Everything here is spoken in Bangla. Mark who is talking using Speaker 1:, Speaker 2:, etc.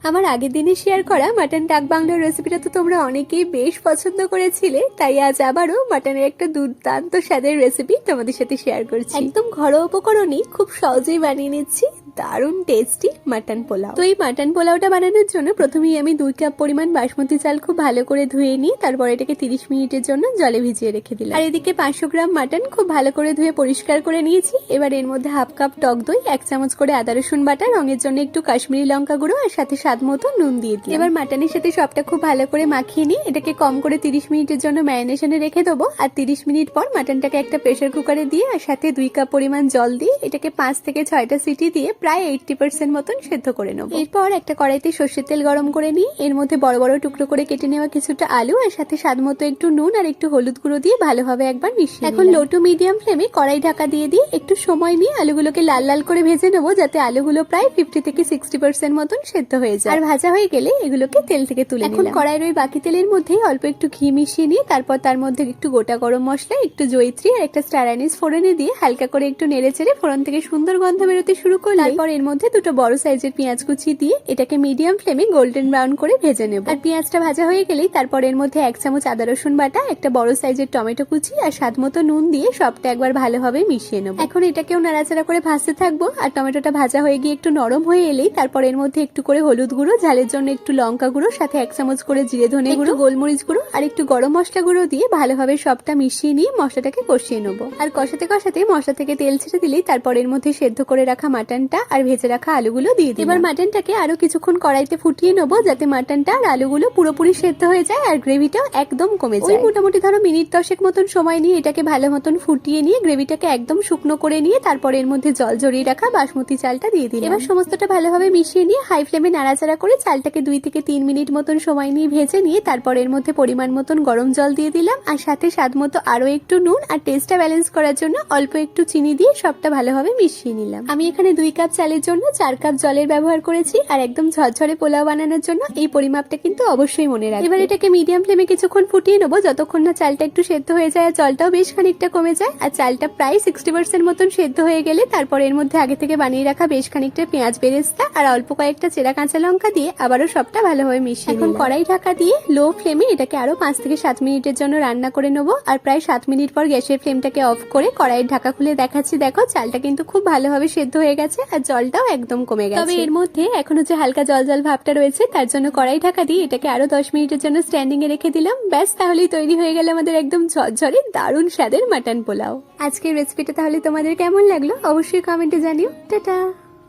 Speaker 1: আমার আগের দিনে শেয়ার করা মাটন ডাক বাংলোর রেসিপিটা তো তোমরা অনেকেই বেশ পছন্দ করেছিলে, তাই আজ আবারও মাটনের একটা দুর্দান্ত স্বাদের রেসিপি তোমাদের সাথে শেয়ার করছি। একদম ঘরোয়া উপকরণই খুব সহজেই বানিয়ে নিচ্ছি দারুণ টেস্টি মাটন পোলাও। তো এই মাটন পোলাওটা বানানোর জন্য প্রথমেই আমি 2 কাপ পরিমাণ বাসমতি চাল খুব ভালো করে ধুয়ে নিই, তারপর এটাকে 30 মিনিটের জন্য জলে ভিজিয়ে রেখে দিলাম। আর এদিকে 500 গ্রাম মাটন খুব ভালো করে ধুয়ে পরিষ্কার করে নিয়েছি। এবার এর মধ্যে হাফ কাপ টক দই, 1 চামচ করে আদা রসুন বাটা, রঙের জন্য একটু কাশ্মীরি লঙ্কা গুঁড়ো আর সাথে স্বাদ মতো নুন দিয়ে দিই। এবার মাটনের সাথে সবটা খুব ভালো করে মাখিয়ে নিই। এটাকে কম করে 30 মিনিটের জন্য ম্যারিনেশনে রেখে দেবো। আর 30 মিনিট পর মাটনটাকে একটা প্রেসার কুকারে দিয়ে আর সাথে 2 কাপ পরিমাণ জল দিয়ে এটাকে 5 থেকে 6টা সিটি দিয়ে প্রায় 80% মতন সেদ্ধ করে নেব। এরপর একটা কড়াইতে সর্ষের তেল গরম করে নিই। এর মধ্যে বড় বড় টুকরো করে কেটে নেওয়া কিছুটা আলু আর সাথে স্বাদ মতো একটু নুন আর একটু হলুদ গুঁড়ো দিয়ে ভালোভাবে একবার মিশিয়ে এখন লো টু মিডিয়াম ফ্লেমে কড়াই ঢাকা দিয়ে দিয়ে একটু সময় নিয়ে আলুগুলোকে লাল লাল করে ভেজে নেবো, যাতে আলুগুলো প্রায় 50 থেকে 60% মতন সেদ্ধ হয়ে যায়। আর ভাজা হয়ে গেলে এগুলোকে তেল থেকে তুলে এখন কড়াইয়ের ওই বাকি তেলের মধ্যে অল্প একটু ঘি মিশিয়ে নিয়ে তারপর তার মধ্যে একটু গোটা গরম মশলা, একটু জয়িত্রী আর একটা স্টার আনিস ফোড়নে দিয়ে হালকা করে একটু নেড়ে চেড়ে ফোড়ন থেকে সুন্দর গন্ধ বেরোতে শুরু করলে তারপর এর মধ্যে দুটো বড় সাইজের পেঁয়াজ কুচি দিয়ে এটাকে মিডিয়াম ফ্লেমে গোল্ডেন ব্রাউন করে ভেজে নেব। আর পেঁয়াজটা ভাজা হয়ে গেলেই তারপর এর মধ্যে 1 চামচ আদা রসুন বাটা, একটা বড় সাইজের টমেটো কুচি আর স্বাদ মতো নুন দিয়ে সবটা একবার ভালোভাবে মিশিয়ে নেব। এখন এটাকেও নাড়াচাড়া করে ভাজতে থাকবো। আর টমেটোটা ভাজা হয়ে গিয়ে একটু নরম হয়ে এলেই তারপর এর মধ্যে একটু করে হলুদ গুঁড়ো, ঝালের জন্য একটু লঙ্কা গুঁড়ো, সাথে 1 চামচ করে জিরে ধনে গুঁড়ো, গোলমরিচ গুঁড়ো আর একটু গরম মশলা গুঁড়ো দিয়ে ভালোভাবে সবটা মিশিয়ে নিয়ে মশলাটাকে কষিয়ে নেব। আর কষাতে কষাতে মশলা থেকে তেল ছেড়ে দিলেই তারপর এর মধ্যে সেদ্ধ করে রাখা মাটনটা আর ভেজে রাখা আলুগুলো দিয়ে দিই। এবার মাটনটাকে আরো কিছুক্ষণ কড়াইতে ফুটিয়ে নেবো, যাতে মাটনটা আর আলুগুলো পুরোপুরি সেদ্ধ হয়ে যায় আর গ্রেভিটাও একদম কমে যায়। মোটামুটি ধরো মিনিট 10 মতন সময় নিয়ে এটাকে ভালো মতন ফুটিয়ে নিয়ে গ্রেভিটাকে একদম শুকনো করে নিয়ে তারপর এর মধ্যে জল ঝরিয়ে রাখা বাসমতি চালটা দিয়ে দিই। এবার সমস্তটা ভালোভাবে মিশিয়ে নিয়ে হাই ফ্লেমে নাড়াচাড়া করে চালটাকে 2 থেকে 3 মিনিট মতন সময় নিয়ে ভেজে নিয়ে তারপর এর মধ্যে পরিমাণ মতন গরম জল দিয়ে দিলাম আর সাথে স্বাদ মতো আরো একটু নুন আর টেস্টটা ব্যালেন্স করার জন্য অল্প একটু চিনি দিয়ে সবটা ভালোভাবে মিশিয়ে নিলাম। আমি এখানে 2 কাপ চালের জন্য 4 কাপ জলের ব্যবহার করেছি। আর একদম ঝরঝরে পোলাও বানানোর জন্য এই পরিমাপটা কিন্তু অবশ্যই মনে রাখবে। এবার এটাকে মিডিয়াম ফ্লেমে কিছুক্ষণ ফুটিয়ে নেবো, যতক্ষণ না চালটা একটু সেদ্ধ হয়ে যায় আর জলটাও বেশ খানিকটা কমে যায়। আর চালটা প্রায় 60% মতন সেদ্ধ হয়ে গেলে তারপর এর মধ্যে আগে থেকে বানিয়ে রাখা বেশ খানিকটা পেঁয়াজ বেরেস্তা আর অল্প কয়েকটা চেরা কাঁচা লঙ্কা দিয়ে আবারও সবটা ভালোভাবে মিশিয়ে এখন কড়াই ঢাকা দিয়ে লো ফ্লেমে এটাকে আরো 5 থেকে 7 মিনিটের জন্য রান্না করে নেবো। আর প্রায় 7 মিনিট পর গ্যাসের ফ্লেমটাকে অফ করে কড়াইয়ের ঢাকা খুলে দেখাচ্ছি, দেখো চালটা কিন্তু খুব ভালোভাবে সেদ্ধ হয়ে গেছে আর জলটাও একদম কমে গেছে। তবে এর মধ্যে এখনো যে হালকা জল জল ভাবটা রয়েছে, তার জন্য কড়াই ঢাকা দিয়ে এটাকে আরো 10 মিনিটের জন্য স্ট্যান্ডিং এ রেখে দিলাম। ব্যাস, তাহলেই তৈরি হয়ে গেল আমাদের একদম ঝরঝরে দারুণ স্বাদের মাটন পোলাও। আজকের রেসিপিটা তাহলে তোমাদের কেমন লাগলো অবশ্যই কমেন্টে জানিও। টাটা।